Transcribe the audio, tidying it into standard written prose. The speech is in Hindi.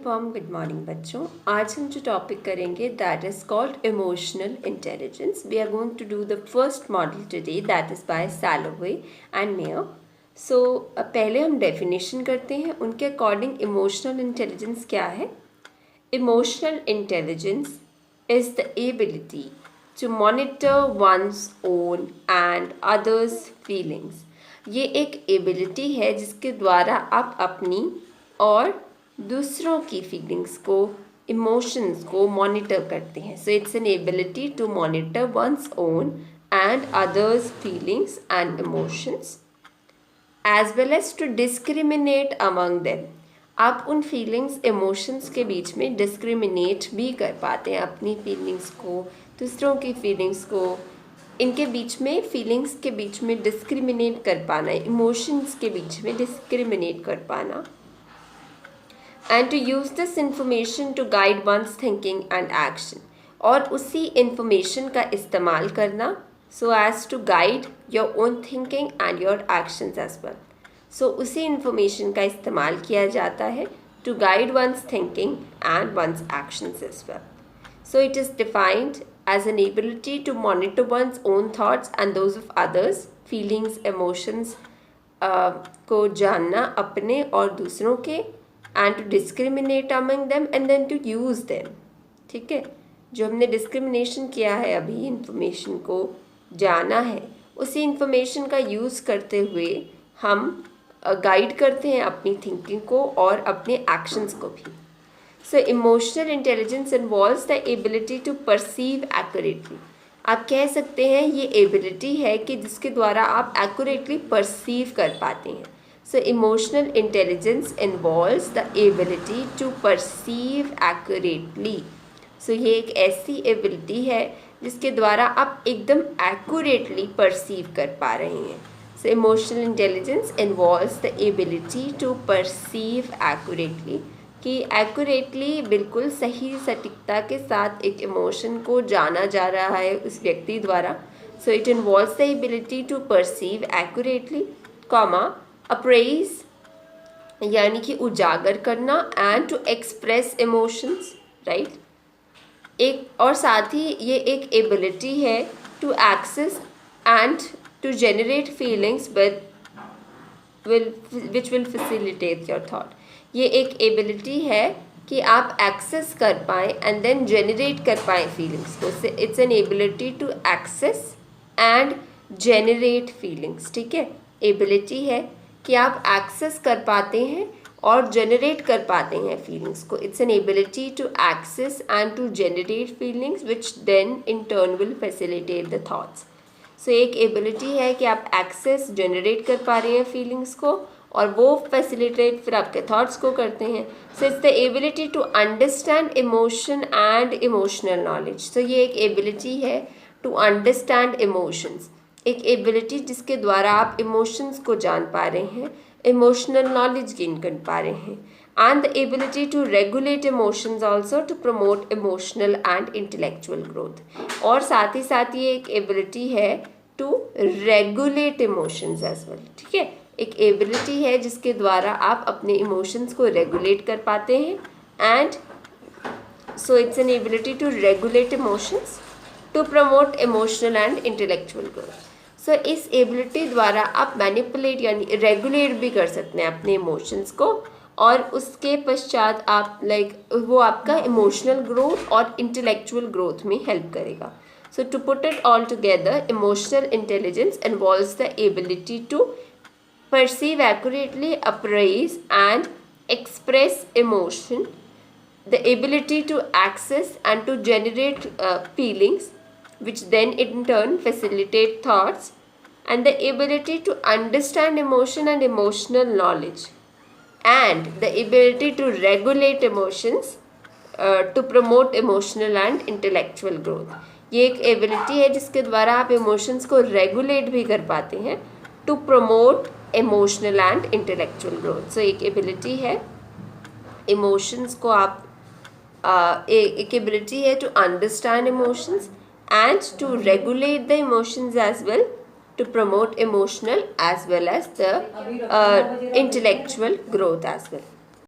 वार्म गुड मॉर्निंग बच्चों। आज हम जो टॉपिक करेंगे that is called emotional intelligence. We are going to do the first model today that is by Salovey and Mayer. So पहले हम डेफिनेशन करते हैं उनके अकॉर्डिंग इमोशनल इंटेलिजेंस क्या है। Emotional intelligence is the ability to monitor one's own and others' feelings। ये एक एबिलिटी है जिसके द्वारा आप अपनी और दूसरों की फीलिंग्स को, इमोशंस को मॉनिटर करते हैं। So it's an ability to monitor one's own and others feelings and emotions as well as to discriminate among them. आप उन फीलिंग्स, इमोशंस के बीच में डिस्क्रिमिनेट भी कर पाते हैं, अपनी फीलिंग्स को, दूसरों की फीलिंग्स को, इनके बीच में, फीलिंग्स के बीच में डिस्क्रिमिनेट कर पाना, इमोशंस के बीच में डिस्क्रिमिनेट कर पाना। And to use this information to guide one's thinking and action. और उसी इंफॉर्मेशन का इस्तेमाल करना so as to guide your own thinking and your actions as well. So उसी इंफॉर्मेशन का इस्तेमाल किया जाता है to guide one's thinking and one's actions as well. So it is defined as an ability to monitor one's own thoughts and those of others, feelings, emotions को जानना अपने और दूसरों के, and to discriminate among them and then to use them। ठीक है, जो हमने डिस्क्रिमिनेशन किया है अभी, इंफॉर्मेशन को जाना है, उसी इंफॉर्मेशन का यूज़ करते हुए हम गाइड करते हैं अपनी थिंकिंग को और अपने एक्शंस को भी। So emotional intelligence involves the ability to perceive accurately। आप कह सकते हैं ये एबिलिटी है कि जिसके द्वारा आप एक्यूरेटली परसीव कर पाते हैं। So emotional intelligence involves the ability to perceive accurately। So ये एक ऐसी एबिलिटी है जिसके द्वारा आप एकदम एक्यूरेटली परसीव कर पा रहे हैं। So emotional intelligence involves the ability to perceive accurately, कि एक्यूरेटली, बिल्कुल सही सटीकता के साथ एक इमोशन को जाना जा रहा है उस व्यक्ति द्वारा। So it involves the ability to perceive accurately, comma appraise यानी कि उजागर करना, and to express emotions, right. एक और साथ ही ये एक एबिलिटी है to access and to generate feelings which will facilitate your thought. ये एक एबिलिटी है कि आप एक्सेस कर पाएँ एंड देन जनरेट कर पाएँ फीलिंग्स को। It's an ability to access and generate feelings. ठीक है, एबिलिटी है कि आप एक्सेस कर पाते हैं और जनरेट कर पाते हैं फीलिंग्स को। It's an ability to access and to generate feelings which then in turn will facilitate the thoughts. So एक एबिलिटी है कि आप एक्सेस, जनरेट कर पा रहे हैं फीलिंग्स को और वो फैसिलिटेट फिर आपके थॉट्स को करते हैं। So it's the ability to understand emotion and emotional knowledge. So ये एक एबिलिटी है टू अंडरस्टैंड इमोशंस, एक एबिलिटी जिसके द्वारा आप इमोशंस को जान पा रहे हैं, इमोशनल नॉलेज गेन कर पा रहे हैं। And the ability to regulate emotions also to promote emotional and intellectual growth. और साथ ही साथ ये एक एबिलिटी है to regulate emotions as well. ठीक है, एक एबिलिटी है जिसके द्वारा आप अपने इमोशंस को रेगुलेट कर पाते हैं। And so it's an ability to regulate emotions to promote emotional and intellectual growth. So इस एबिलिटी द्वारा आप मैनिपुलेट यानी रेगुलेट भी कर सकते हैं अपने इमोशंस को, और उसके पश्चात आप वो आपका इमोशनल ग्रोथ और इंटेलेक्चुअल ग्रोथ में हेल्प करेगा। So to put it all together, emotional intelligence involves the ability to perceive accurately, appraise and express emotion, the ability to access and to generate feelings which then in turn facilitate thoughts, and the ability to understand emotion and emotional knowledge, and the ability to regulate emotions to promote emotional and intellectual growth। ये एक एबिलिटी है जिसके द्वारा आप इमोशंस को रेगुलेट भी कर पाते हैं to promote emotional and intellectual growth. So एक एबिलिटी है इमोशंस को आप एक एबिलिटी है to understand emotions and to regulate the emotions as well to promote emotional as well as the intellectual growth as well.